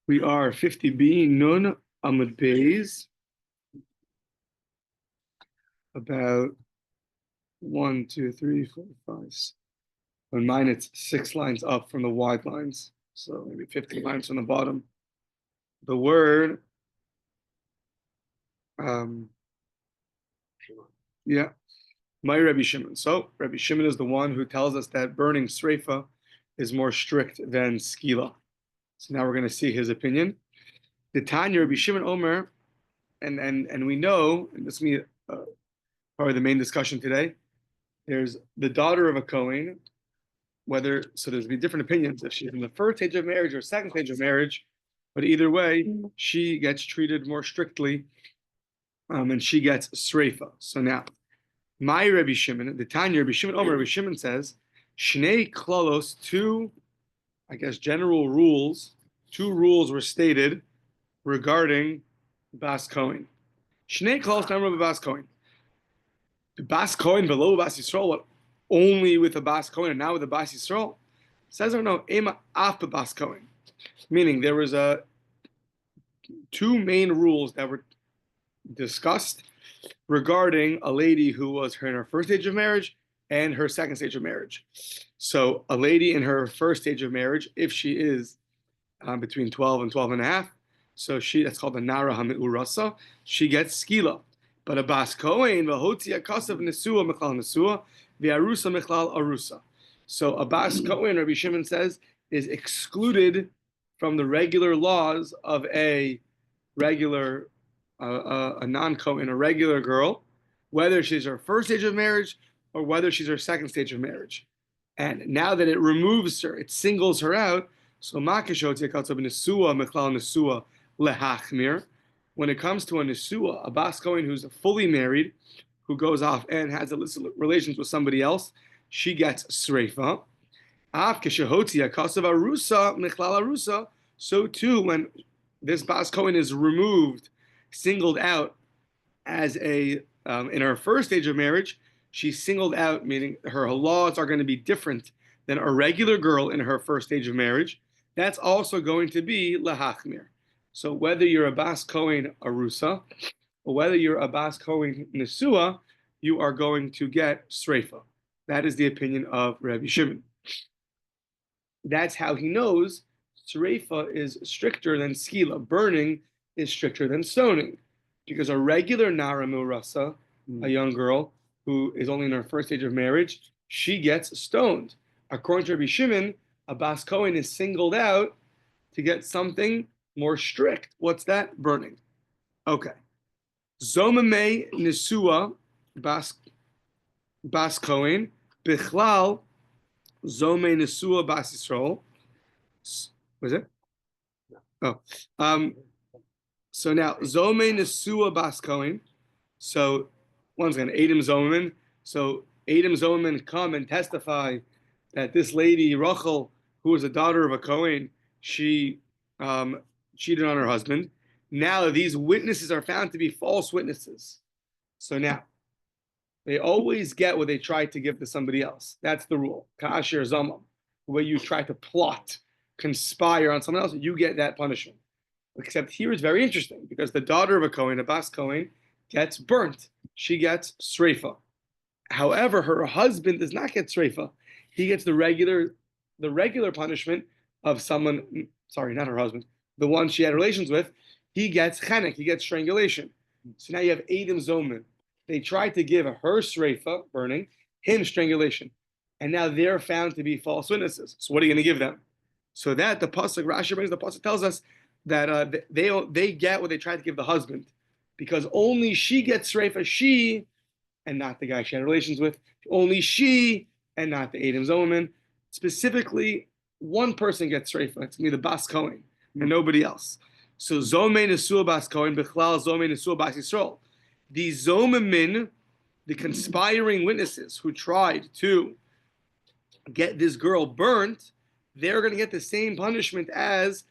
We are 50b Nun Amud Beis, about 1, 2, 3, 4, 5. On mine, it's 6 lines up from the wide lines, so maybe 50 lines from the bottom. The word, yeah, my Rabbi Shimon. So Rabbi Shimon is the one who tells us that burning sreifa is more strict than skila. So now we're going to see his opinion. The Tanya Rabbi Shimon Omer, and we know, and this is me, probably the main discussion today. There's the daughter of a Kohen, so there's be different opinions if she's in the first stage of marriage or second stage of marriage, but either way, she gets treated more strictly, and she gets sreifa. So now, my Rabbi Shimon, the Tanya Rabbi Shimon Rabbi Shimon says, Shnei klalos, two, I guess, general rules, 2 rules were stated regarding Bas Kohen. Shnei klalos number Bas Kohen. The Bas Kohen below Bas Yisrael, only with the Bas Kohen and now with the Bas Yisrael? Says or no, Ema af Bas Kohen. Meaning there was 2 main rules that were discussed regarding a lady who was in her first stage of marriage and her second stage of marriage. So a lady in her first stage of marriage, if she is between 12 and 12 and a half, so that's called the Nara HaMe'urasa, she gets skila. But a Bas Kohen, v'hotzi akasav nesua mechlal nesua, v'arusa mechlal arusa. So a Bas Kohen, Rabbi Shimon says, is excluded from the regular laws of a regular, a non-Kohen, a regular girl, whether she's her first stage of marriage or whether she's her second stage of marriage. And now that it removes her, it singles her out, so makashotzi akasav nesua mechlal nesua lehachmir. When it comes to a nesua, a Bas Kohen who's fully married, who goes off and has illicit relations with somebody else, she gets sreifa. So too, when this Bas Kohen is removed, singled out as in her first stage of marriage, she's singled out, meaning her laws are going to be different than a regular girl in her first stage of marriage. That's also going to be lahachmir. So whether you're a Bas Kohen Arusa, or whether you're a Bas Kohen Nesua, you are going to get sreifa. That is the opinion of Rabbi Shimon. That's how he knows sreifa is stricter than skila. Burning is stricter than stoning. Because a regular Nara Me'urasa, a young girl who is only in her first stage of marriage, she gets stoned. According to Rabbi Shimon, a Bas Kohen is singled out to get something more strict. What's that? Burning. Okay. Zomame Nesua Bas Kohen Bichlal Zome Nesua Bas Yisrael. Was it? Oh. So now Zome Nesua Bas Kohen. So once again, Adam Zoman. So Adam Zoman come and testify that this lady Rachel, who was a daughter of a Kohen, she cheated on her husband. Now these witnesses are found to be false witnesses. So now they always get what they tried to give to somebody else. That's the rule. Ka'asher zamam, where you try to plot, conspire on someone else, you get that punishment. Except here it's very interesting because the daughter of a Kohen, a Bas Kohen, gets burnt. She gets sreifa. However, her husband does not get sreifa. He gets the regular punishment of someone. Sorry, not her husband. The one she had relations with, he gets chenek, he gets strangulation. So now you have Adam Zoman. They tried to give her sreifa, burning, him strangulation. And now they're found to be false witnesses. So what are you going to give them? So that the pasuk, Rashi brings, the pasuk tells us that they get what they tried to give the husband. Because only she gets sreifa, she, and not the guy she had relations with. Only she, and not the Adam Zoman. Specifically, one person gets sreifa. It's going to be the Bas Kohen. And nobody else. So Zomei Nesua Bas Kohen, Bichlal Zomei Nesua Bas Yisrael. The Zomamin, the conspiring witnesses who tried to get this girl burnt, they're going to get the same punishment as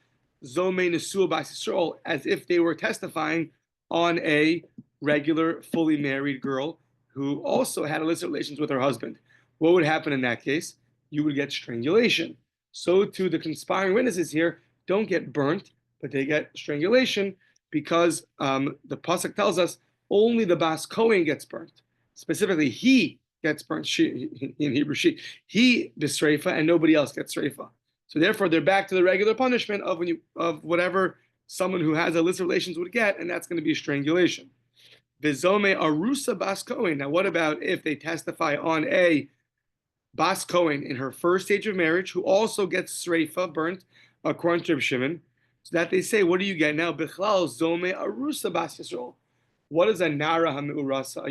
Zomei Nesua Bas Yisrael, as if they were testifying on a regular, fully married girl who also had illicit relations with her husband. What would happen in that case? You would get strangulation. So too, the conspiring witnesses here don't get burnt, but they get strangulation because the pasuk tells us only the Bas Kohen gets burnt. Specifically, he gets burnt. She, in Hebrew, he b'sreifa, and nobody else gets sreifa. So therefore, they're back to the regular punishment of whatever someone who has illicit relations would get, and that's going to be strangulation. Vizome arusa Bas Kohen. Now, what about if they testify on a Bas Kohen in her first stage of marriage, who also gets sreifa, burnt, according to Reb Shimon, so that they say, what do you get now? Bichlal zome arusa Bas Yisrael. What is a nara hamiurasa, a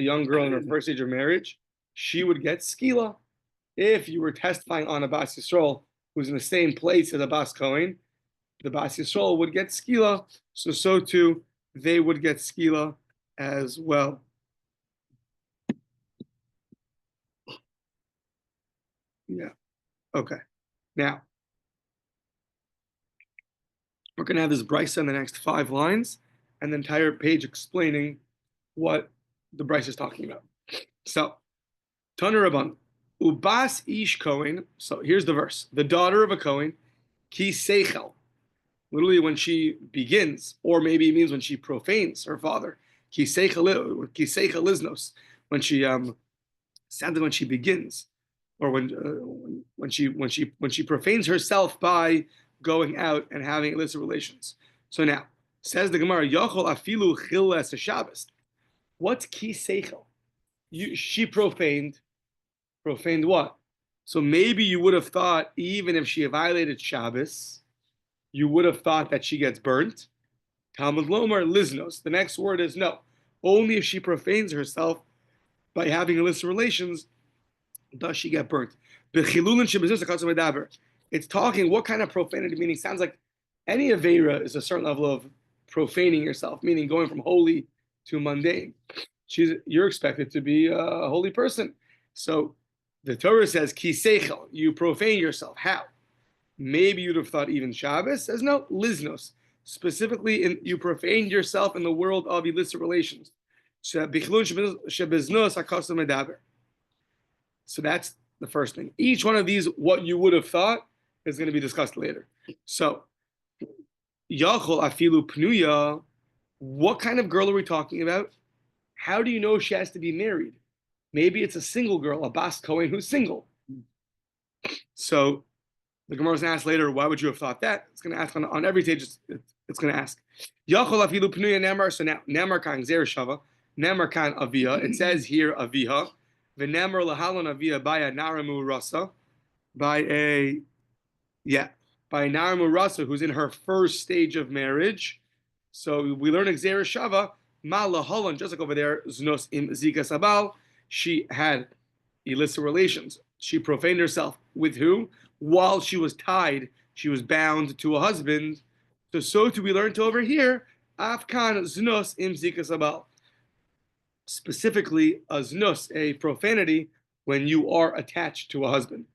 young girl in her first stage of marriage? She would get skila. If you were testifying on a Bas Yisrael who's in the same place as a Bas Kohen, the Bas Yisrael would get skila. So too, they would get skila as well. Yeah. Okay. Now, we're going to have this brisa in the next 5 lines, and the entire page explaining what the brisa is talking about. So, Tana Rabban, Ubas ish Kohen. So here's the verse: the daughter of a Kohen, ki seichel. Literally, when she begins, or maybe it means when she profanes her father, ki seichel liznos. When she sounds when she begins, or when she profanes herself by going out and having illicit relations. So now, says the Gemara, Yochol afilu chiles Shabbos. What's ki seichel? She profaned what? So maybe you would have thought, even if she violated Shabbos, you would have thought that she gets burnt. Talmud lomar liznos. The next word is no. Only if she profanes herself by having illicit relations does she get burnt. It's talking what kind of profanity, meaning sounds like any Aveira is a certain level of profaning yourself, meaning going from holy to mundane. You're expected to be a holy person. So the Torah says, ki seichel, you profane yourself. How? Maybe you'd have thought even Shabbos says no, liznos. Specifically, you profane yourself in the world of illicit relations. So that's the first thing. Each one of these, what you would have thought, is going to be discussed later. So, Yachol afilu pnuya, what kind of girl are we talking about? How do you know she has to be married? Maybe it's a single girl, a Bas Kohen who's single. So, the Gemara is going to ask later, why would you have thought that? It's going to ask on every page, it's going to ask. Yachol afilu pnuya nemar, so now, nemar kan zer shava, nemar kan avia, it says here avia, v'nemar lahalon avia by a naramu rasa, by a naramu rasa who's in her first stage of marriage. So we learn Xer Shava, ma lahalon, just like over there, znos im zika sabal, she had illicit relations. She profaned herself with who? While she was tied, she was bound to a husband. So too we learned over here, afkan znos im zika sabal. Specifically, a znus, a profanity, when you are attached to a husband.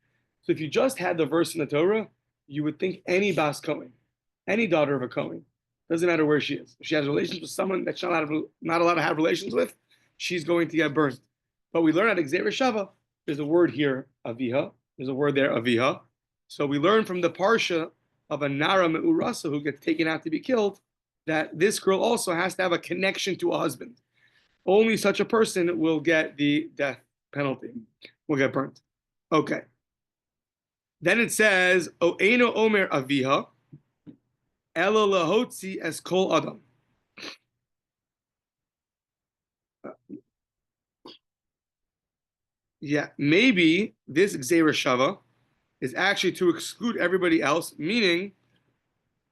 So if you just had the verse in the Torah, you would think any Bas Kohen, any daughter of a Kohen, doesn't matter where she is. If she has relations with someone that she's not allowed to have relations with, she's going to get burned. But we learn at Xer Shava, there's a word here, aviha, there's a word there, aviha. So we learn from the parsha of a Nara Me'urasa who gets taken out to be killed, that this girl also has to have a connection to a husband. Only such a person will get the death penalty, will get burnt. Okay. Then it says, O'eno omer aviha, elo lahotzi es kol adam. Maybe this Xer Shava is actually to exclude everybody else, meaning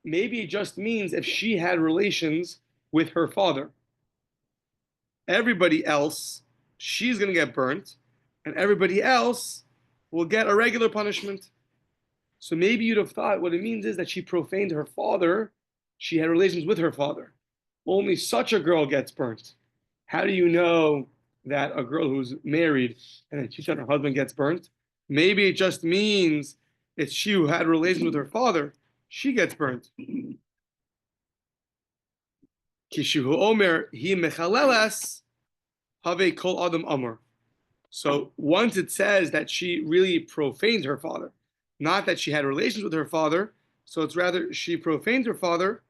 maybe it just means if she had relations with her father. Everybody else, she's going to get burnt, and everybody else will get a regular punishment. So maybe you'd have thought what it means is that she profaned her father, she had relations with her father. Only such a girl gets burnt. How do you know that a girl who's married and then she's on her husband gets burnt? Maybe it just means it's she who had relations with her father, she gets burnt. Kishu Omer he mechalelas have kol adam amor. So once it says that she really profaned her father, not that she had relations with her father, So it's rather she profaned her father.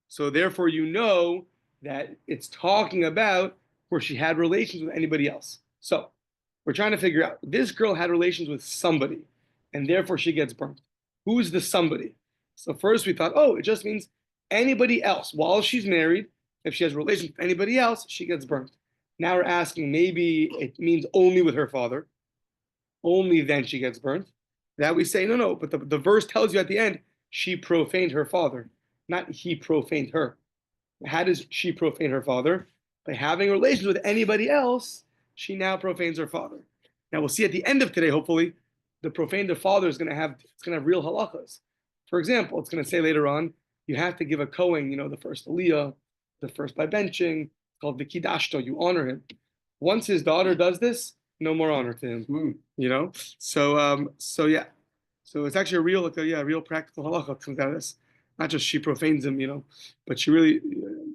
So therefore, you know that it's talking about where she had relations with anybody else. So we're trying to figure out this girl had relations with somebody, and therefore she gets burnt. Who's the somebody? So first we thought, oh, it just means anybody else. While she's married, if she has relations with anybody else, she gets burnt. Now we're asking, maybe it means only with her father, only then she gets burnt. That we say, no, but the verse tells you at the end, she profaned her father, not he profaned her. How does she profane her father? By having relations with anybody else, she now profanes her father. Now we'll see at the end of today, hopefully, the profaned father is going to have real halachas. For example, it's going to say later on, you have to give a Kohen, the first aliyah, the first by benching, it's called vikidashto, you honor him. Once his daughter does this, no more honor to him. So yeah. So it's actually a real practical halacha comes out of this. Not just she profanes him, but she really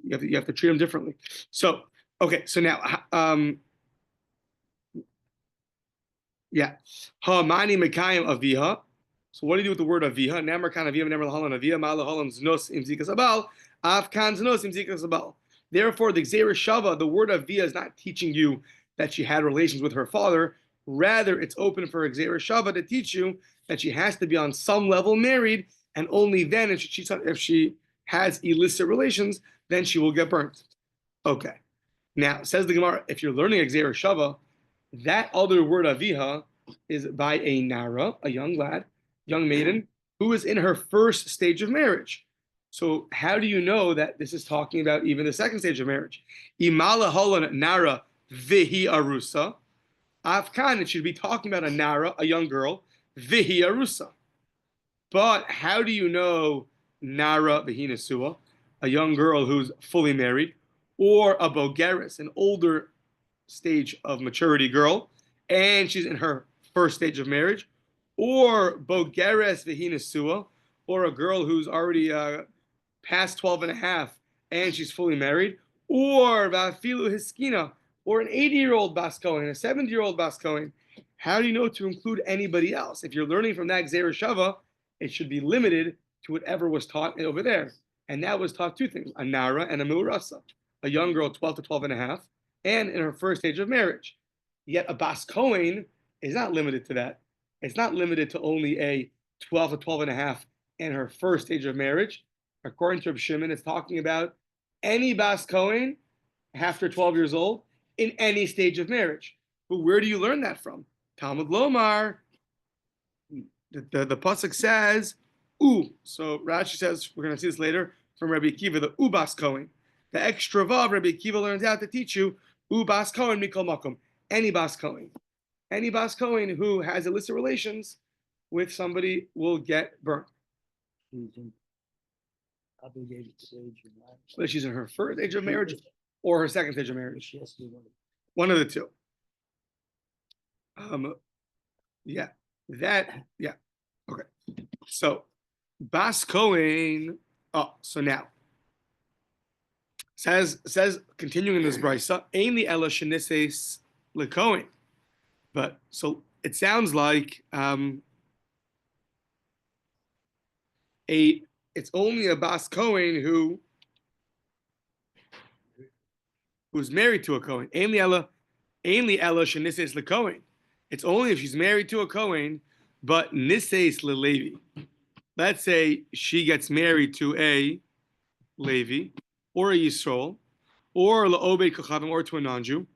you have to treat him differently. So okay, so now Mani Mekayim Aviha. So what do you do with the word Aviha? Nemer kan Aviha, nemer lahalan Aviha, ma lahalan znos im zikas abal, af kan znos im zikas abal. Therefore, the Gzeira Shava, the word Aviha, is not teaching you that she had relations with her father. Rather, it's open for Gzeira Shava to teach you that she has to be on some level married, and only then, if she has illicit relations, then she will get burnt. Okay. Now, says the Gemara, if you're learning a Gzeira Shava, that other word Aviha is by a Nara, a young lad, young maiden, who is in her first stage of marriage. So how do you know that this is talking about even the second stage of marriage? Imala holan Nara vihi arusa. Afkan, it should be talking about a Nara, a young girl, vihi arusa. But how do you know Nara vihi nesua, a young girl who's fully married, or a bogeris, an older stage of maturity girl, and she's in her first stage of marriage, or bogeres vehinasua, or a girl who's already past 12 and a half and she's fully married, or vafilu hiskina, or an 80-year-old bas Kohen, a 70-year-old bas Kohen. How do you know to include anybody else? If you're learning from that Gzeira Shava, it should be limited to whatever was taught over there. And that was taught two things, a Nara and a Milurasa, a young girl 12 to 12 and a half, and in her first stage of marriage. Yet a bas Kohen is not limited to that. It's not limited to only a 12 to 12 and a half in her first stage of marriage. According to Reb Shimon, it's talking about any bas Kohen after 12 years old in any stage of marriage. But where do you learn that from? Talmud Lomar, the pasuk says, So Rashi says, we're going to see this later from Rabbi Akiva, the bas Kohen. The extra vav, Rabbi Akiva learns out to teach you, bas Kohen mikol makom, any bas Kohen. Any bas Kohen who has illicit relations with somebody will get burnt. Whether she's in her first stage of marriage or her second stage of marriage. One of the two. Okay. So, bas Kohen. So now says continuing this brisa, ainli ela shenises lekohen. But so it sounds like it's only a bas Kohen who's married to a Kohen. Ainli ela shenises lekohen. It's only if she's married to a Kohen, but nises lelevi. Let's say she gets married to a Levi, or a Yisrael, or le'obed kochavim, or to a non-Jew,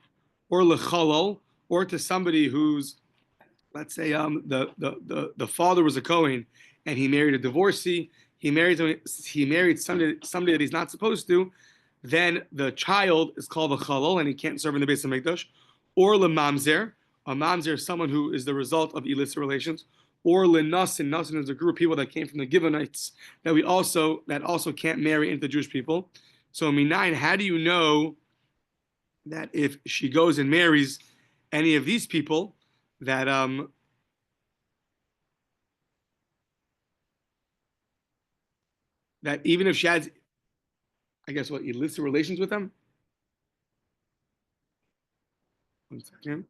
or lechalal, or to somebody who's, let's say, the father was a Kohen and he married a divorcee. He married somebody that he's not supposed to. Then the child is called a chalal and he can't serve in the Beis Hamikdash, or lemamzer. A mamzer is someone who is the result of illicit relations, or lenasin. Nasin is a group of people that came from the Givonites that also can't marry into Jewish people. So minayin, how do you know that if she goes and marries any of these people, that that even if she has, I guess, illicit relations with them? One second.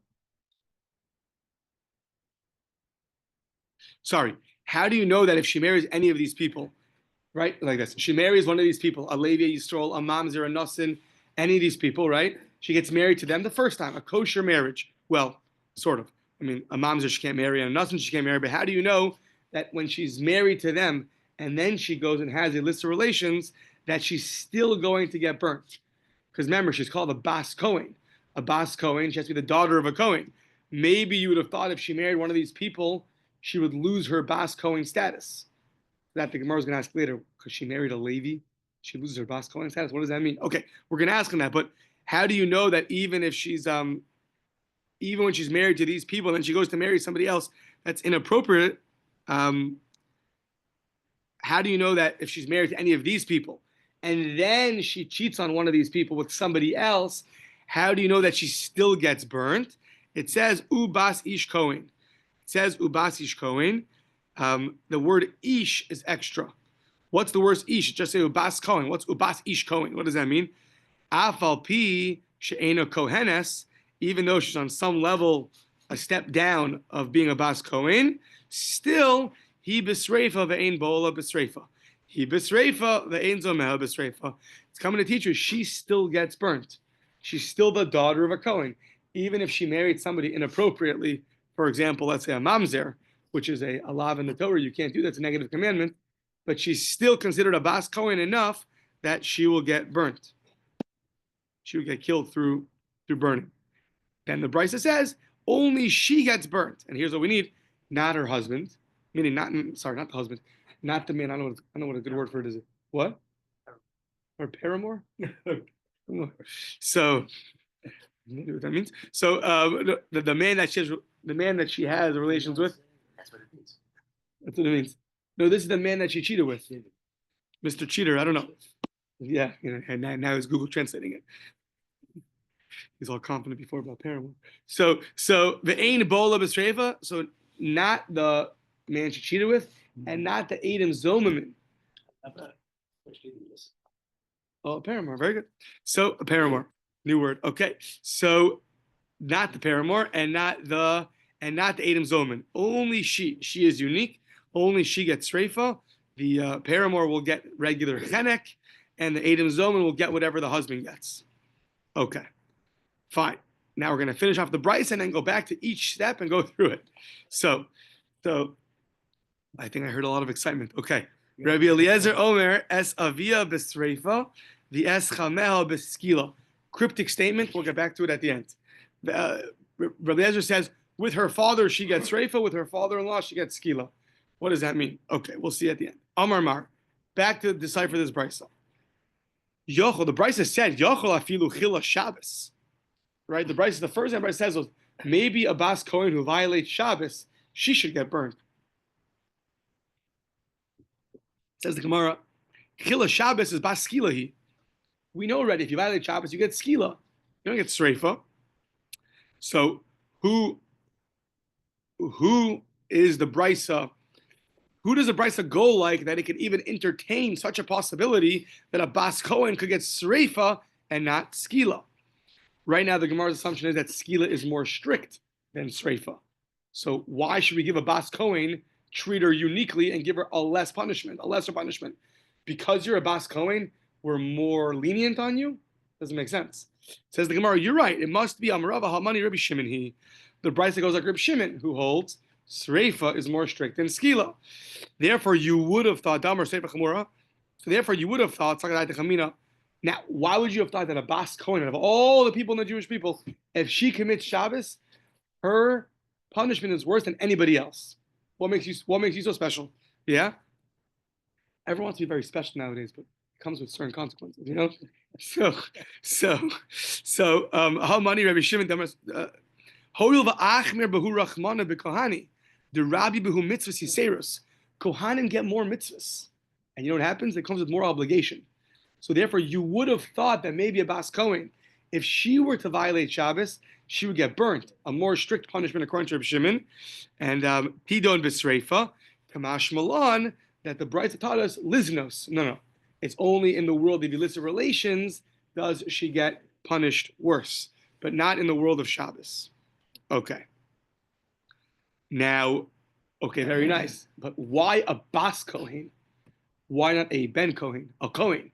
sorry, how do you know that if she marries any of these people, right? Like this, she marries one of these people, a Levi, Yisrael, a Mamzer, a Nosson, any of these people, right? She gets married to them the first time, a kosher marriage. Well, sort of. I mean, a Mamzer she can't marry, and a Nosson she can't marry, but how do you know that when she's married to them and then she goes and has a list of relations, that she's still going to get burnt? Because remember, she's called a Bas Kohen. A Bas Kohen, she has to be the daughter of a Kohen. Maybe you would have thought if she married one of these people, she would lose her Bas Kohen status. That the Gemara is going to ask later, because she married a Levi, she loses her Bas Kohen status. What does that mean? Okay, we're going to ask him that, but how do you know that even if she's even when she's married to these people, and then she goes to marry somebody else that's inappropriate, how do you know that if she's married to any of these people, and then she cheats on one of these people with somebody else, how do you know that she still gets burnt? It says ubas ish kohen. It says ubas ish kohen. The word ish is extra. What's the word ish? Just say ubas kohen. What's ubas ish kohen? What does that mean? Afal pi she'ena kohenes. Even though she's on some level a step down of being a bas kohen, still he besreifa ve'ein bola besreifa. He besreifa ve'ein zomeh besreifa. It's coming to teach you she still gets burnt. She's still the daughter of a kohen, even if she married somebody inappropriately. For example, let's say a mamzer, which is a law in the Torah. You can't do that; it's a negative commandment. But she's still considered a bas kohen enough that she will get burnt. She will get killed through burning. Then the Brisa says only she gets burnt, and here's what we need: not her husband, meaning not the husband, not the man. I don't know what a good word for it is. What? Or paramour? So, maybe what that means. So the man that she has relations with. That's what it means. That's what it means. No, this is the man that she cheated with, Mr. Cheater. I don't know. Yeah, and now he's Google translating it. He's all confident before about paramour. So the ain bola b'sreifa. So not the man she cheated with, and not the Adam Zomamin. Oh, a paramour. Very good. So a paramour. New word. Okay. So not the paramour, and not the Adam Zomamin. Only she. She is unique. Only she gets sreifa. The paramour will get regular chenek, and the Adam Zomamin will get whatever the husband gets. Okay. Fine. Now we're going to finish off the Bryce and then go back to each step and go through it. So I think I heard a lot of excitement. Okay. Rabbi Eliezer Omer es avia besreifa, the es chameha beskila. Cryptic statement. We'll get back to it at the end. Rabbi Eliezer says, with her father she gets reifa, with her father-in-law she gets skila. What does that mean? Okay, we'll see at the end. Amar Mar. Back to decipher this Bryce. Yochel, the Bryce said, Yochel afilu chila Shabbos. Right? The Bryce, the first thing Bryce says was, maybe a Bas Kohen who violates Shabbos, she should get burned. Says the Gemara, Chila Shabbos is Bas Skilahi. We know already, if you violate Shabbos, you get Skila. You don't get Sreifa. So who is the Brysa? Who does the Brysa go like that it could even entertain such a possibility that a Bas Kohen could get Sreifa and not Skila? Right now, the Gemara's assumption is that Skila is more strict than Sreifa. So why should we give a Bas Kohen, treat her uniquely, and give her a lesser punishment? Because you're a Bas Kohen, we're more lenient on you? Doesn't make sense. Says the Gemara, you're right. It must be Amarava Hamani Rabbi Shimon. The Brisa goes like Rabbi Shimon, who holds Sreifa is more strict than Skila. Therefore, you would have thought Damar Sreifa Chamura. So therefore, you would have thought Sagadat Chamina. Now, why would you have thought that a Bas Kohen, of all the people in the Jewish people, if she commits Shabbos, her punishment is worse than anybody else? What makes you so special? Yeah? Everyone wants to be very special nowadays, but it comes with certain consequences, you know? So, how many Rabbi Shimon Hoyul va'achmir behu rachmana bekohani, the Rabbi behu mitzvahs yiserus. Kohanim get more mitzvahs, and you know what happens? It comes with more obligation. So therefore, you would have thought that maybe a Bas Kohen, if she were to violate Shabbos, she would get burnt, a more strict punishment according to Rabbi Shimon. And Pidon B'Sreifa, Kamash Malan, that the Brisa taught us, Liznos. No. It's only in the world of illicit relations does she get punished worse, but not in the world of Shabbos. Okay. Now, Okay, very nice. But why a Bas Kohen? Why not a Ben Kohen? A Kohen,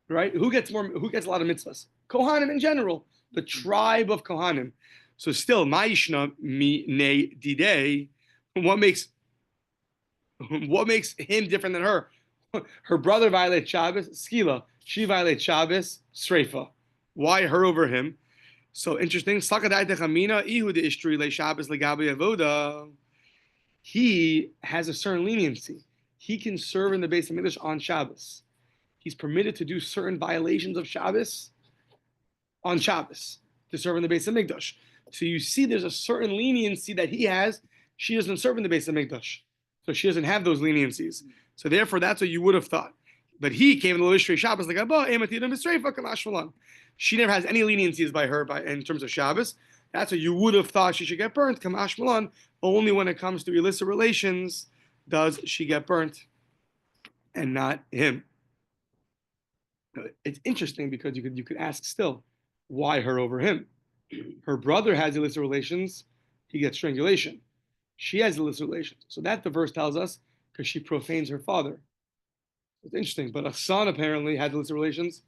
right? Who gets more? Who gets a lot of mitzvahs? Kohanim in general, the tribe of Kohanim. So still, Ma'ishna mi ne didei. What makes him different than her? Her brother violates Shabbos, skila. She violates Shabbos, sreifa. Why her over him? So interesting. He has a certain leniency. He can serve in the Beis Hamikdash on Shabbos. He's permitted to do certain violations of Shabbos on Shabbos to serve in the Beis Hamikdash. So you see, there's a certain leniency that he has. She doesn't serve in the Beis Hamikdash, so she doesn't have those leniencies. So therefore, that's what you would have thought. But he came in the Lishrei Shabbos like she never has any leniencies by her in terms of Shabbos. That's what you would have thought she should get burnt. Kamash Malan. Only when it comes to illicit relations does she get burnt, and not him. It's interesting because you could ask still, why her over him? Her brother has illicit relations, he gets strangulation. She has illicit relations. So that the verse tells us because she profanes her father. It's interesting, but a son apparently has illicit relations,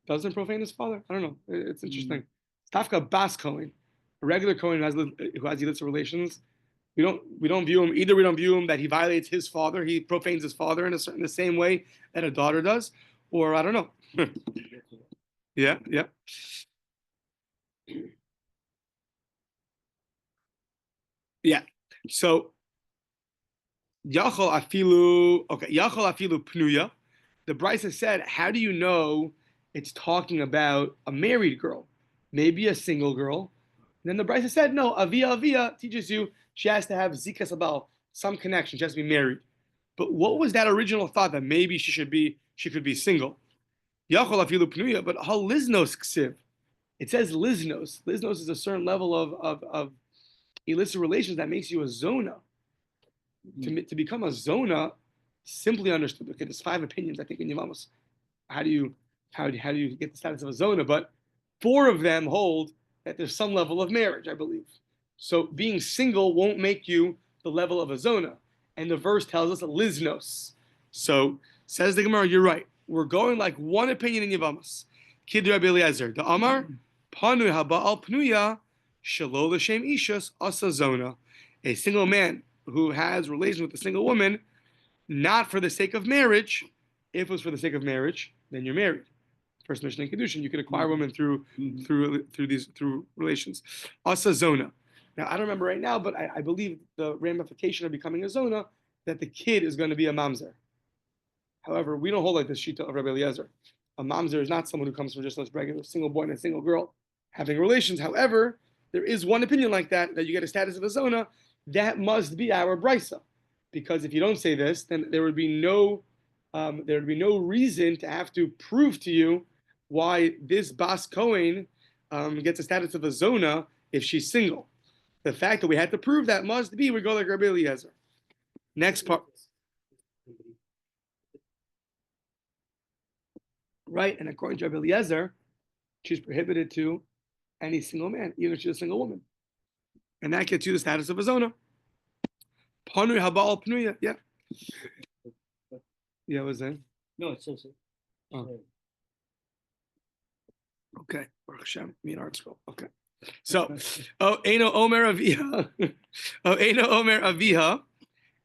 doesn't profane his father. I don't know. It's interesting. Tafka Bas Kohen, a regular Kohen who has illicit relations. We don't view him either. We don't view him that he violates his father. He profanes his father in the same way that a daughter does, or I don't know. Yeah. Yeah. So Yachol afilu pnuya. The Brisa said, how do you know it's talking about a married girl? Maybe a single girl. And then the Brisa said, no, avia teaches you she has to have zikas abal, some connection. She has to be married. But what was that original thought that maybe she could be single? Yachol afilu pnuya, but hal liznos ksiv. It says liznos. Liznos is a certain level of illicit relations that makes you a zona. To become a zona, simply understood. Okay, there's 5 opinions I think in Yevamos. How do you get the status of a zona? But 4 of them hold that there's some level of marriage, I believe. So being single won't make you the level of a zona. And the verse tells us liznos. So says the Gemara, you're right. We're going like one opinion in Yevamos. Kid Rabbi Eliezer, the Amar, Panu haba'al pnuya, shelo l'shem ishas asa zona. A single man who has relations with a single woman, not for the sake of marriage. If it was for the sake of marriage, then you're married. First mission in Kedushin, you can acquire women through relations. Asa zona. Now I don't remember right now, but I believe the ramification of becoming a zona that the kid is going to be a mamzer. However, we don't hold like this shita of Rabbi Eliezer. A mamzer is not someone who comes from just a regular single boy and a single girl having relations. However, there is one opinion like that you get a status of a zona. That must be our brisa, because if you don't say this, then there would be no reason to have to prove to you why this Bas Kohen gets a status of a zona if she's single. The fact that we had to prove that must be we go like Rabbi Eliezer. Next part, right? And according to Rabbi Eliezer, she's prohibited to any single man, even if she's a single woman. And that gets you the status of a zona. Panu haba'al pnuya. Yeah. Yeah, what was that? No, it's so. Oh. Okay. Baruch Hashem, me and art school. Okay. So, Eino Omer Aviha,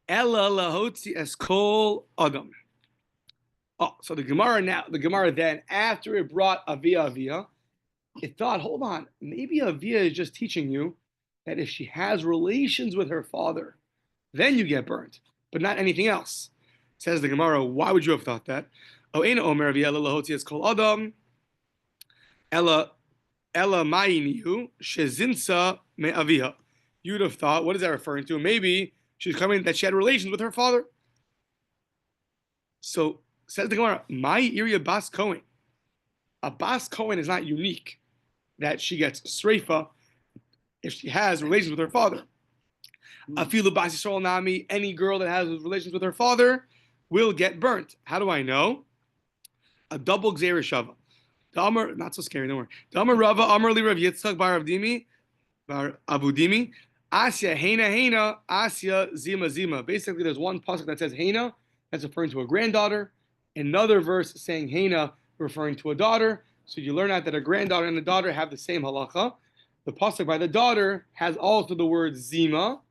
Ella lahotzi eskol adam. Oh, so the Gemara then, after it brought Avia, it thought, hold on, maybe Avia is just teaching you that if she has relations with her father, then you get burnt, but not anything else. Says the Gemara, why would you have thought that? Oh, Eino Omer Avia, Ella lahotzi eskol adam, Ella ma'inihu shezinsa me Aviha. You would have thought, what is that referring to? Maybe she's coming that she had relations with her father. So says the Gemara, my area Bas Kohen. A Bas Kohen is not unique that she gets sreifa if she has relations with her father. Afilu Bas Yisrael Nami, any girl that has relations with her father will get burnt. How do I know? A double Gzeira Shava. The Amar, not so scary, don't worry. The Amar Rava, Amar Li Rav Yitzchak bar Avdimi, bar Abudimi, Asya Hena Hena, Asya Zima Zima. Basically, there's one pasuk that says Hena, that's referring to a granddaughter. Another verse saying Hena, referring to a daughter. So you learn out that a granddaughter and a daughter have the same halacha. The pasuk by the daughter has also the word Zima.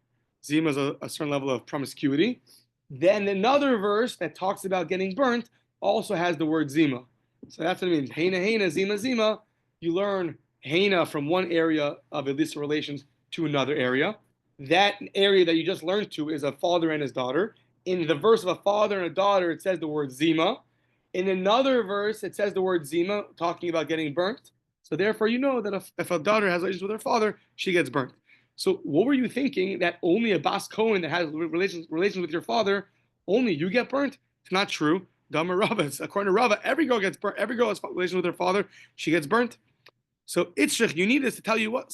Zima is a certain level of promiscuity. Then another verse that talks about getting burnt also has the word Zima. So that's what it means. Hena Hena, Zima Zima. You learn Hena from one area of illicit relations to another area. That area that you just learned to is a father and his daughter. In the verse of a father and a daughter, it says the word Zima. In another verse, it says the word Zima, talking about getting burnt. So therefore, you know that if a daughter has relations with her father, she gets burnt. So what were you thinking that only a Bas Cohen that has relations with your father, only you get burnt? It's not true. Dama Rava. According to Rava, every girl gets burnt. Every girl has relations with her father, she gets burnt. So Itzrich, you need this to tell you what.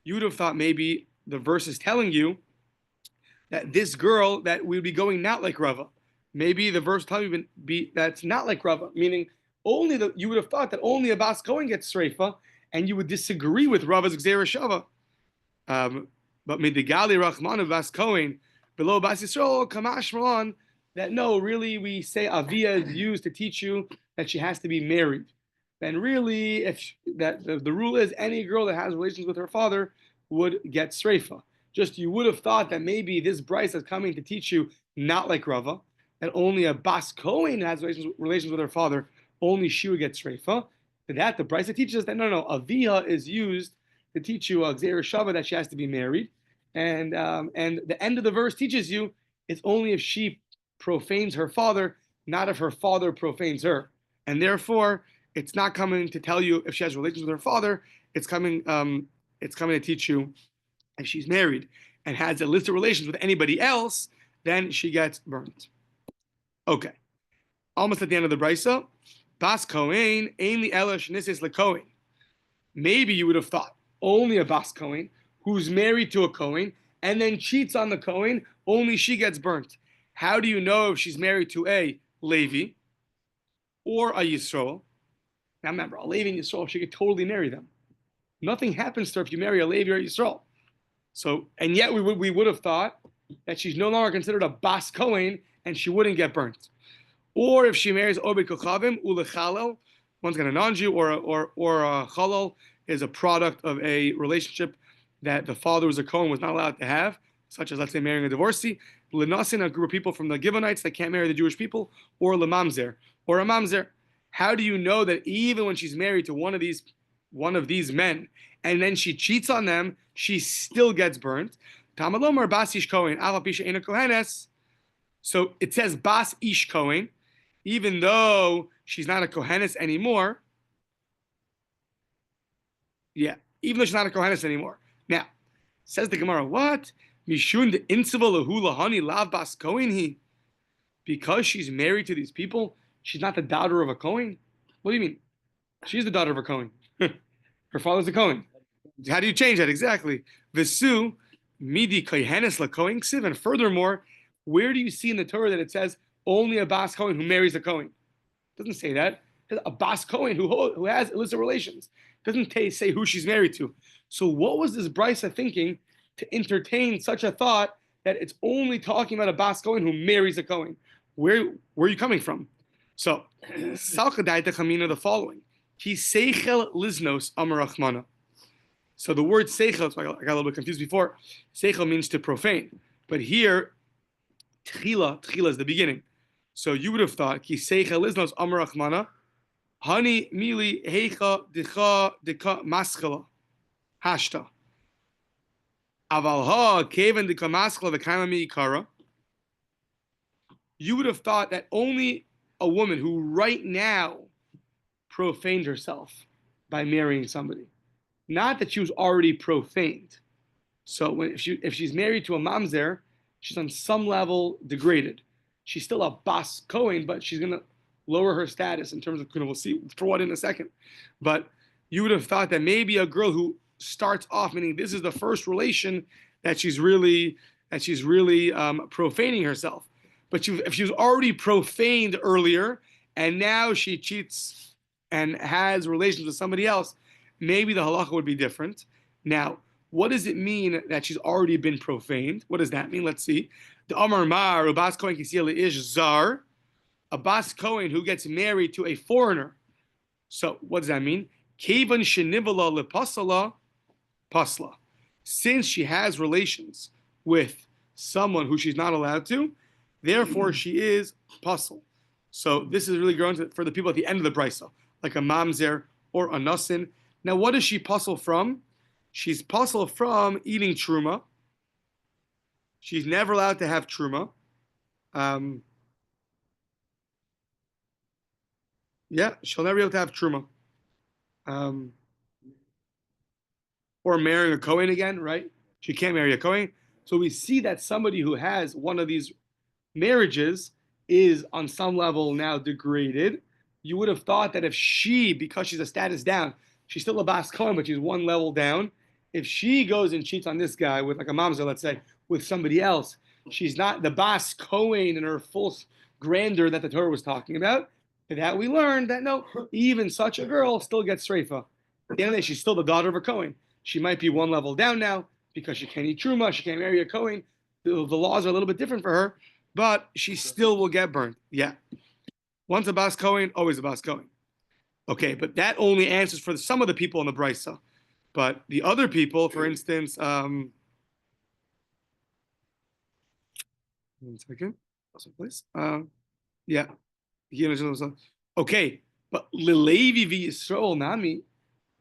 You would have thought maybe the verse is telling you that this girl that would be going not like Rava. Maybe the verse telling you be that's not like Rava, meaning you would have thought that only a Bas Cohen gets Sreifa, and you would disagree with Rava's Gzeira Shava. But Midigali Rachman of Bas Cohen below Bas Yisrael Kamash Malan, that no, really we say Avia is used to teach you that she has to be married. Then really, the rule is any girl that has relations with her father would get Sreifa. Just you would have thought that maybe this Bryce is coming to teach you not like Rava, that only a Bas Cohen has relations with her father, only she would get Sreifa. That the Bryce teaches us that no, Avia is used to teach you a Gzeira Shava that she has to be married, and the end of the verse teaches you it's only if she profanes her father, not if her father profanes her, and therefore it's not coming to tell you if she has relations with her father. It's coming to teach you if she's married and has illicit relations with anybody else, then she gets burnt. Okay, almost at the end of the brisa. Bas Kohen, Ainli Elish Nisis LeKohen. Maybe you would have thought only a Bas Kohen who's married to a Kohen and then cheats on the Kohen, only she gets burnt. How do you know if she's married to a Levi or a Yisrael? Now remember, a Levi and Yisrael, she could totally marry them. Nothing happens to her if you marry a Levi or a Yisrael. So, and yet we would have thought that she's no longer considered a Bas Kohen and she wouldn't get burnt. Or if she marries Obed Kochavim, Ulechalel, one's got a non-Jew, or a Chalal is a product of a relationship that the father was a Kohen was not allowed to have, such as, let's say, marrying a divorcee. Lenasin, a group of people from the Givonites that can't marry the Jewish people, or Lemamzer, or a Mamzer. How do you know that even when she's married to one of these men, and then she cheats on them, she still gets burnt? Tamalomar Bas Ish Kohen, Avapisha Ena Kohenes. So it says Bas Ish Kohen, even though she's not a Kohenes anymore. Yeah, even though she's not a Kohenes anymore. Now, says the Gemara, what? Mishun de Insiva Lahu Lahani Lav Bas Kohen he. Because she's married to these people, she's not the daughter of a Kohen? What do you mean? She's the daughter of a Kohen. Her father's a Kohen. How do you change that? Exactly. Visu Midi Kohenes La Kohen Ksiv. And furthermore, where do you see in the Torah that it says only a Bas Kohen who marries a Kohen? It doesn't say that. It says a Bas Kohen who has illicit relations. It doesn't say who she's married to. So what was this Brisa thinking to entertain such a thought that it's only talking about a Bas Kohen who marries a Kohen? Where are you coming from? So, the following. He seichel liznos amarachmana. So the word seichel, so I got a little bit confused before. Seichel means to profane. But here, tchila is the beginning. So you would have thought, ki seichel liznos amarachmana, hani mili heicha dika maschala, hashta. Aval ha keven dika maschala v'kaima mi ikara. You would have thought that only a woman who right now profaned herself by marrying somebody, not that she was already profaned. So if she's married to a mamzer, she's on some level degraded. She's still a Bas Kohen, but she's going to lower her status in terms of, we'll see for what in a second. But you would have thought that maybe a girl who starts off, meaning this is the first relation that she's really profaning herself. But if she was already profaned earlier and now she cheats and has relations with somebody else, maybe the halacha would be different. Now, what does it mean that she's already been profaned? What does that mean? Let's see. The Amar Mar, Bas Kohen Kisiyah Ish Zar, a Bas Kohen who gets married to a foreigner. So, what does that mean? Kevan Shenivala Lepasala Pasla. Since she has relations with someone who she's not allowed to, therefore she is pasal. So this is really growing for the people at the end of the brisa, like a mamzer or a nasin. Now, what is she pasal from? She's pasal from eating truma. She's never allowed to have truma. Yeah, she'll never be able to have truma. Or marrying a Kohen again, right? She can't marry a Kohen. So we see that somebody who has one of these marriages is on some level now degraded. You would have thought that if she, because she's a status down, she's still a Bas Kohen, but she's one level down. If she goes and cheats on this guy with like a mamzer, let's say, with somebody else, she's not the Bas Kohen in her full grandeur that the Torah was talking about. And that we learned that no, even such a girl still gets streifa. At the end of the day, she's still the daughter of a Kohen. She might be one level down now because she can't eat truma, she can't marry a Kohen. The laws are a little bit different for her, but she still will get burned. Yeah. Once a Bas Kohen, always a Bas Kohen. Okay, but that only answers for some of the people in the Brisa. But the other people, for instance, 1 second. Place. Yeah. Okay, but Levi v'Yisrael Nami,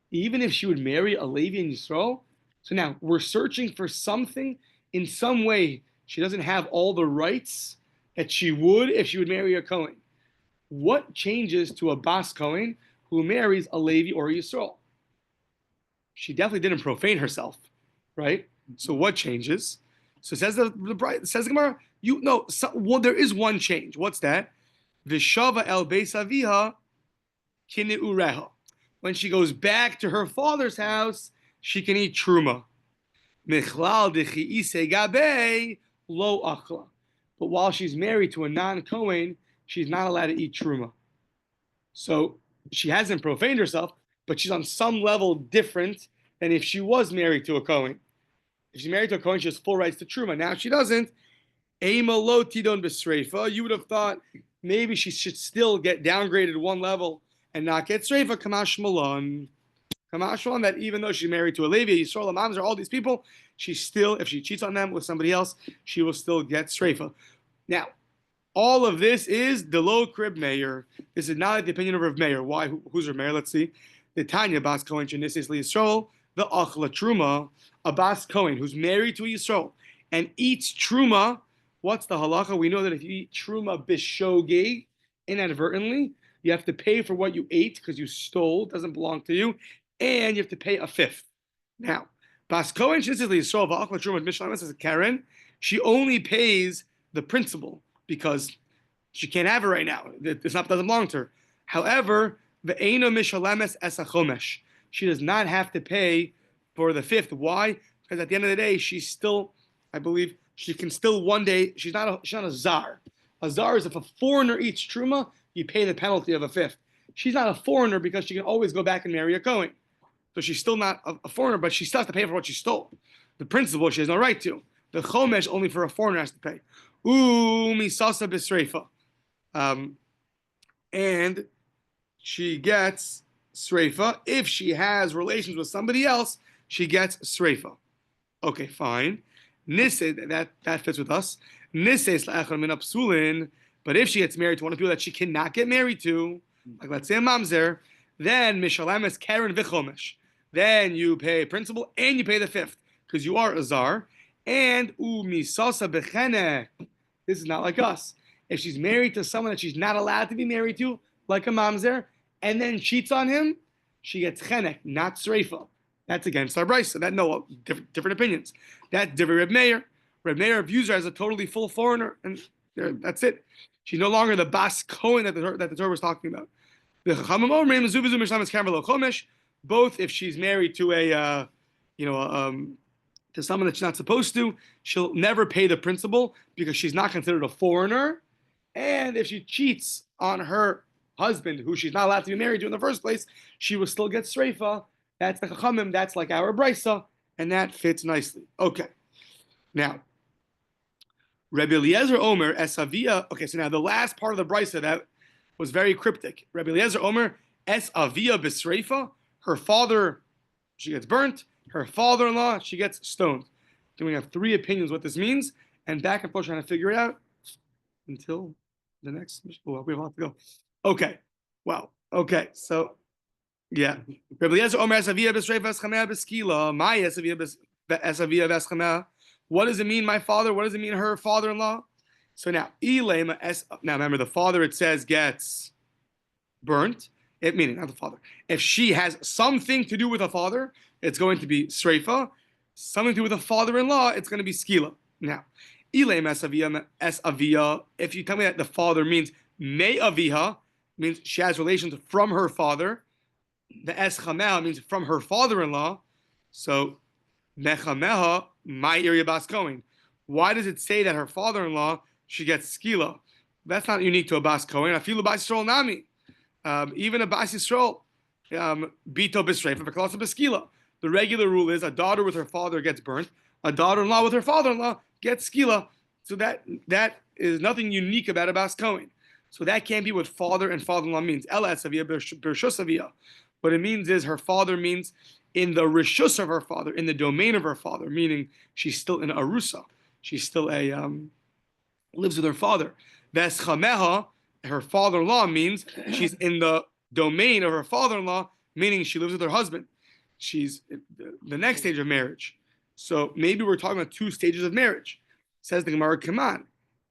even if she would marry a Levi in Yisrael, so now we're searching for something in some way. She doesn't have all the rights that she would if she would marry a Kohen. What changes to a Bas Kohen who marries a Levi or a Yisrael? She definitely didn't profane herself, right? So what changes? So says the Gemara, there is one change. What's that? V'shava el beis aviha kineureha. When she goes back to her father's house, she can eat truma. Michlal dechi ise gabe lo achla. But while she's married to a non-Kohen, she's not allowed to eat truma. So she hasn't profaned herself, but she's on some level different than if she was married to a Kohen. If she's married to a Kohen, she has full rights to truma. Now she doesn't. Ema lo tidon b'sreifa. You would have thought maybe she should still get downgraded one level and not get sreifa. Kamash malon. Kamash malon, that even though she's married to a Levi, Yisrael, Mamzer, all these people, she still, if she cheats on them with somebody else, she will still get sreifa. Now, all of this is the low crib mayor. This is not the opinion of Rav Meir. Why? Who's Rav Meir? Let's see. The Tanya Bas Kohen Shenisis Yisrael, the Achla Truma, a Bas Kohen who's married to a Yisrael and eats Truma. What's the halacha? We know that if you eat Truma bishogeg, inadvertently, you have to pay for what you ate because you stole, doesn't belong to you, and you have to pay a fifth. Now, Bas Kohen Shenisis Yisrael, the Achla Truma, Mishnah says Karen, she only pays the principal because she can't have it right now. Doesn't belong to her. However, the Eino Mishalemes Esachomesh. She does not have to pay for the fifth. Why? Because at the end of the day, she's still, I believe, she can still one day. She's not a zar. A zar is if a foreigner eats truma, you pay the penalty of a fifth. She's not a foreigner because she can always go back and marry a Kohen. So she's still not a foreigner, but she still has to pay for what she stole. The principal she has no right to. The chomesh only for a foreigner has to pay. Misasa b'sreifa. And she gets sreifa. If she has relations with somebody else, she gets sreifa. Okay, fine. Nise, that fits with us. Nise sla'achar min apsulin. But if she gets married to one of the people that she cannot get married to, like let's say a mamzer, then mishalemes karen v'chomesh. Then you pay principal and you pay the fifth because you are a zar. And misasa b'chenek. This is not like us. If she's married to someone that she's not allowed to be married to, like a mamzer, and then cheats on him, she gets chenek, not sreifa. That's against our brisa. That no different opinions. That different Reb Meir. Reb Meir views her as a totally full foreigner, and that's it. She's no longer the Bas Kohen that the Torah was talking about. The Chachamim Omrim Zubizu Mishlamis Karmelo Chomesh. Both if she's married to to someone that she's not supposed to, she'll never pay the principal because she's not considered a foreigner. And if she cheats on her husband, who she's not allowed to be married to in the first place, she will still get sreifa. That's the chachamim. That's like our brisa. and that fits nicely. Okay, now Rabbi Eliezer Omer Esavia. Okay, so now the last part of the brisa that was very cryptic. Rabbi Eliezer Omer Esavia Bisreifa. Her father, she gets burnt. Her father-in-law, she gets stoned. Then we have three opinions what this means, and back and forth trying to figure it out until the next. Oh, we have a lot to go. Okay, wow. Okay, so yeah. Rabbi Eliezer Omer Esavia Bisreifa Eschamea Beskila. My Esavia Esavia Eschamea. What does it mean, my father? What does it mean, her father-in-law? So now, now remember, the father, it says, gets burnt. It meaning, not the father. If she has something to do with a father, it's going to be sreifa. Something to do with a father-in-law, it's going to be skila. Now, Ilaim es avia. If you tell me that the father means me aviha, means she has relations from her father. The es chamel means from her father-in-law. So mechameha, my area bas Cohen. Why does it say that her father-in-law she gets skila? That's not unique to a bas Cohen. Afilu bas Yisrael nami. Even a bas Yisrael, bito b'sreifa v'kalasa b'skila. The regular rule is a daughter with her father gets burnt. A daughter-in-law with her father-in-law gets skila. So that is nothing unique about a bas Cohen. So that can't be what father and father-in-law means. Ela esavia b'rshusavia. What it means is her father means in the rishus of her father, in the domain of her father, meaning she's still in arusa. She's still lives with her father. Veschameha, her father-in-law, means she's in the domain of her father-in-law, meaning she lives with her husband. She's the next stage of marriage. So maybe we're talking about two stages of marriage. Says the Gemara, come on.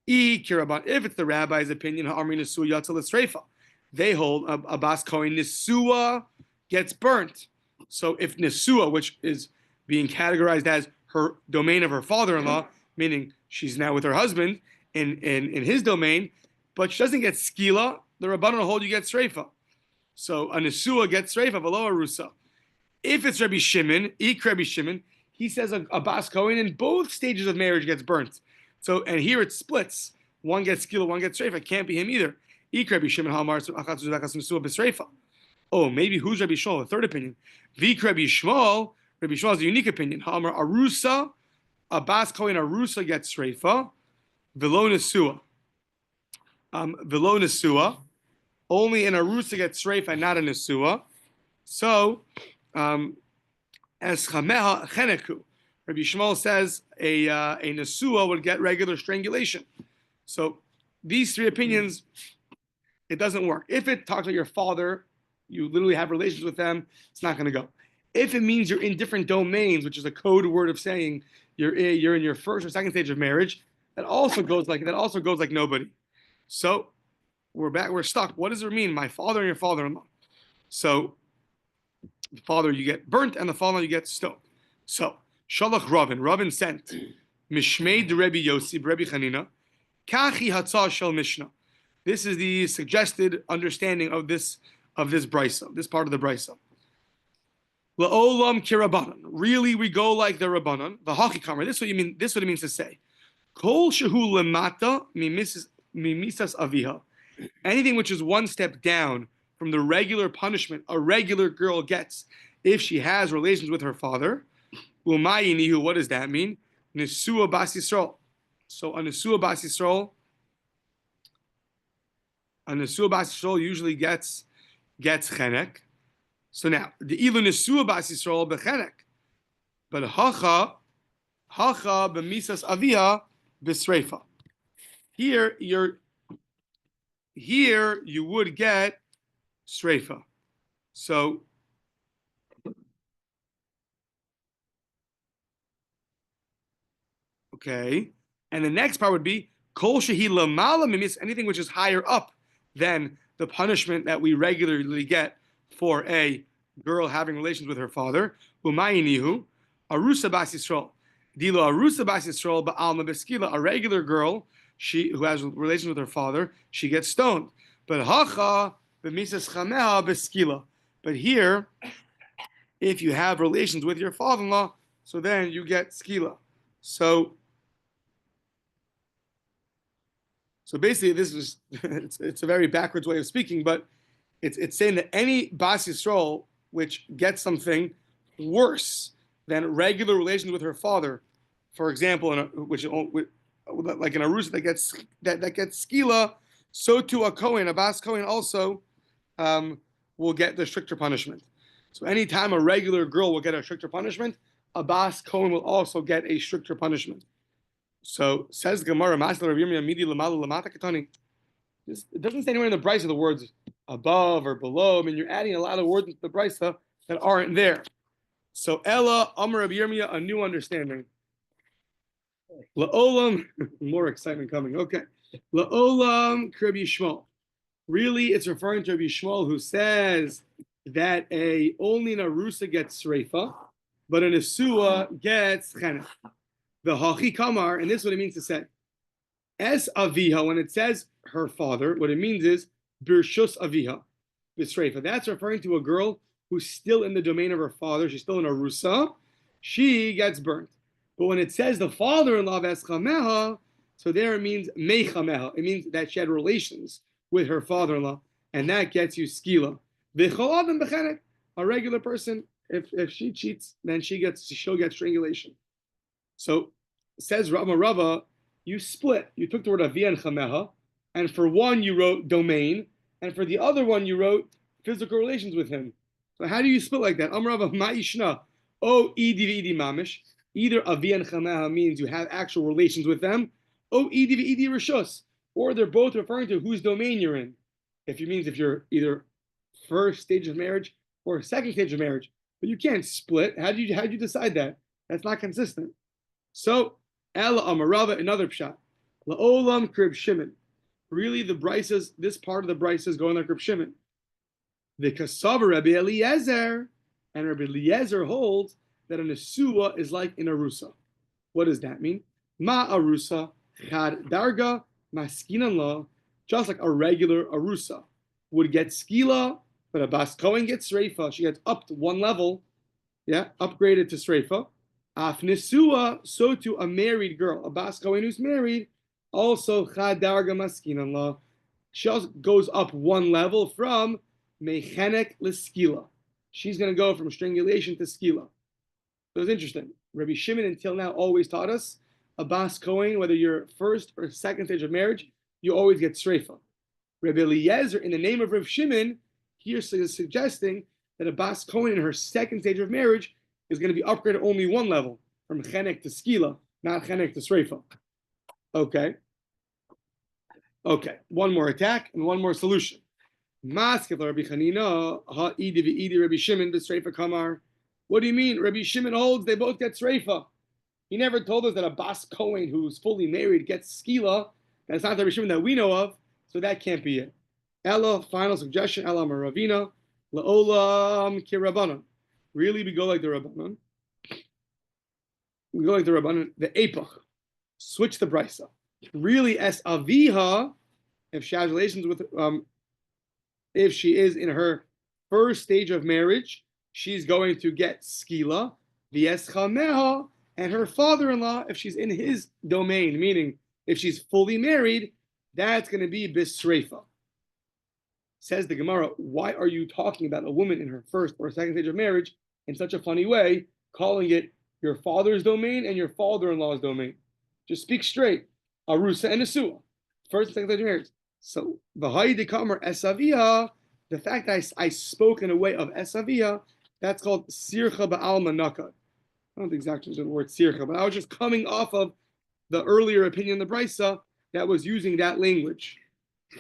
If it's the rabbi's opinion, they hold a bas Kohen nisua gets burnt. So if nisua, which is being categorized as her domain of her father-in-law, meaning she's now with her husband in his domain, but she doesn't get skila, the Rabbanan hold you get sreifa. So a nisua gets sreifa, below a rusa. If it's Rabbi Shimon, Rabbi Shimon, he says a bas Kohen in both stages of marriage gets burnt. So, and here it splits. One gets skila, one gets sreifa. It can't be him either. Rabbi Shimon hamar b'sreifa. Oh, maybe who's Rabbi Shmuel? The third opinion. Vik Rabbi Shmuel. Rabbi Shmuel is a unique opinion. Hamar arusa, a bas Kohen arusa gets sreifa. Velo nesua. Velo nesua. Only an arusa gets sreifa and not a nesua. So, as chameha cheneku. Rabbi Shmuel says a nesua would get regular strangulation. So these three opinions, it doesn't work. If it talks about your father, you literally have relations with them, it's not going to go. If it means you're in different domains, which is a code word of saying you're in your first or second stage of marriage, that also goes like nobody. So we're stuck. What does it mean? My father and your father-in-law. So the father you get burnt, and the father-in-law you get stoned. So Shalach Ravin sent Mishmei de Rebbe Yossi, Rebbe Chanina, Kachi Hatzah Shel Mishnah. This is the suggested understanding of this brisa, this part of the brisa. La'olam kirabanan. Really, we go like the Rabbanan. The Hachikamer. This is what you mean. This is what it means to say. Kol shehu lemata mimisas aviha. Anything which is one step down from the regular punishment a regular girl gets if she has relations with her father. Umayinihu. What does that mean? Nesua bas Yisrael. So a nesua bas Yisrael usually gets chenek. So now the ilu nesua bas Yisrael bechenek, but hacha b'misas avia b'sreifa. Here you would get sreifa. So okay, and the next part would be kol shehi lamala mimis, anything which is higher up than the punishment that we regularly get for a girl having relations with her father. Umayinihu arusa bas Yisrael. Dilo arusa bas Yisrael ba'alma beskila. A regular girl, who has relations with her father, she gets stoned. But hacha b'misas chameha beskila. But here, if you have relations with your father-in-law, so then you get skila. So basically, this is it's a very backwards way of speaking, but it's saying that any bas Yisrael which gets something worse than regular relations with her father. For example, like in a Arusa that gets skila, so too a Kohen, a Bas Kohen also will get the stricter punishment. So anytime a regular girl will get a stricter punishment, a Bas Kohen will also get a stricter punishment. So says Gemara, it doesn't say anywhere in the Brisa the words above or below. I mean, you're adding a lot of words into the Brisa that aren't there. So Ella, Amar Rabbi Yirmiyah, a new understanding. La'olam, more excitement coming. Okay. La'olam Rabbi Yishmael. Really, it's referring to Rabbi Yishmael, who says that only an Arusa gets Sreifa, but an Asua gets Chenek. The Hachi Kamar, and this is what it means to say. Es Aviha, when it says her father, what it means is Birshus Aviha, Bisreifa. That's referring to a girl who's still in the domain of her father. She's still in Arusa. She gets burnt. But when it says the father-in-law of Eschameha, so there it means Mechameha. It means that she had relations with her father-in-law, and that gets you skila. V'chol bechenek, a regular person, if she cheats, then she'll get strangulation. So says Rava, you split. You took the word avia and chameha, and for one you wrote domain, and for the other one you wrote physical relations with him. So how do you split like that? Rava ma'ishna o idi mamish. Either avia and chameha means you have actual relations with them, o idi rishus, or they're both referring to whose domain you're in. If you're either first stage of marriage or second stage of marriage, but you can't split. How do you decide that? That's not consistent. So, Ella Amarava, another pshat. La'olam Krib Shimon. Really, this part of the Brisa is going like Krib Shimon. The Kasava Rabbi Eliezer, and Rabbi Eliezer holds that an Asua is like an Arusa. What does that mean? Ma Arusa, Chad Darga, Maskinan law, just like a regular Arusa would get skila, but a Bas Kohen gets Sreifa. She gets up to one level, upgraded to Sreifa. Afnesua, so to a married girl, a Bas Kohen who's married, also Chadarga Maskinan law. She also goes up one level from Mechenek Leskila. She's going to go from strangulation to skila. So it's interesting. Rabbi Shimon until now always taught us a Bas Kohen, whether you're first or second stage of marriage, you always get Sreifa. Rabbi Eliezer, in the name of Rav Shimon, here is suggesting that a Bas Kohen in her second stage of marriage is going to be upgraded only one level, from Chenek to Skila, not Chenek to Sreifa. Okay. One more attack and one more solution. Masket Rabbi Chanina, ha'idi v'idi Rabbi Shimon b'Sreifa kamar. What do you mean? Rabbi Shimon holds they both get Sreifa. He never told us that a Bas Kohen who's fully married gets Skila. That's not the Rabbi Shimon that we know of, so that can't be it. Ella, final suggestion, Ella Maravina, La'olam Kirabanan. Really, we go like the Rabbanon. The Epach. Switch the Brisa. Really, Es Aviha, if she has relations with, if she is in her first stage of marriage, she's going to get Skila, V'es Chameha, and her father-in-law, if she's in his domain, meaning if she's fully married, that's going to be Bisreifa. Says the Gemara, why are you talking about a woman in her first or second stage of marriage in such a funny way, calling it your father's domain and your father-in-law's domain? Just speak straight. Arusa and Asua, first and second stage of marriage. So, V'hai Dekamar Esavia, the fact that I spoke in a way of Esavia, that's called Sircha Ba'al Manakad. I don't exactly know the word Sircha, but I was just coming off of the earlier opinion of the Brisa that was using that language.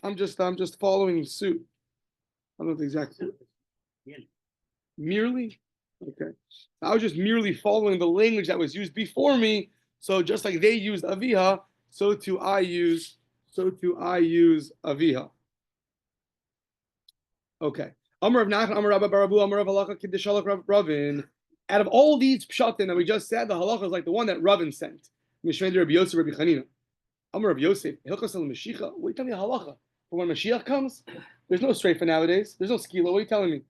I'm just following suit. I don't know exactly. Merely? Okay. I was just merely following the language that was used before me. So just like they used Aviha, so too I use Aviha. Okay. Amar of Nachman, Amar Rabba Barabu, Amar of Halacha Kiddushalach Ravin. Out of all these pshatim that we just said, the halacha is like the one that Ravin sent. Mishmei Rabbi Yosef, Rabbi Chanina. Amar of Yosef, Hilchos al Mashiach. What are you telling me halacha? For when Mashiach comes, there's no streifa nowadays. There's no skila. What are you telling me?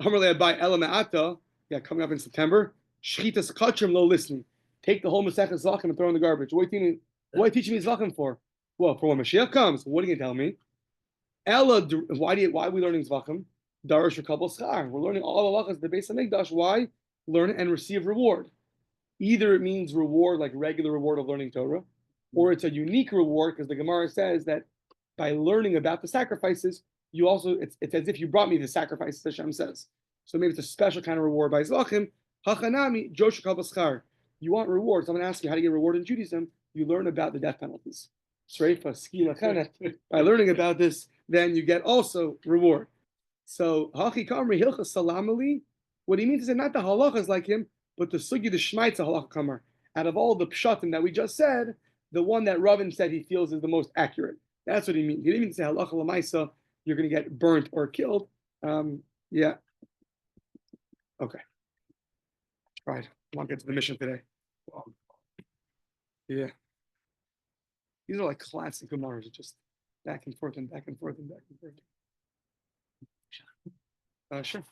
Amar le'abai ela me'ata. Yeah, coming up in September. Shchitas kachrim lo listening. Take the whole Masechet Zvachim and throw in the garbage. What are you teaching me Zvachim for? Well, for when Mashiach comes, what are you going to tell me? Ella, why are we learning Zvachim? Darash v'kabel schar. We're learning all the halachas, the Beis Hamikdash. Why? Learn and receive reward. Either it means reward, like regular reward of learning Torah, or it's a unique reward because the Gemara says that by learning about the sacrifices, you also it's as if you brought me the sacrifices. Hashem says, so maybe it's a special kind of reward by Zlachim. Hachanami Joshua Kavaschar. You want rewards? So I'm going to ask you how to get reward in Judaism. You learn about the death penalties. Sreifa, skila, chenet. By learning about this, then you get also reward. So Hachi Kamri Hilcha Salamali. What he means is that not the halachas like him, but the sugi the shmaitza halacha kamar. Out of all the pshatim that we just said, the one that Ravin said he feels is the most accurate. That's what he means. He didn't mean to say halacha lamaisa, you're going to get burnt or killed. Yeah. Okay. Right. I want to get to the mission today. Yeah. These are like classic Gemaras, just back and forth and back and forth and back and forth. Sure.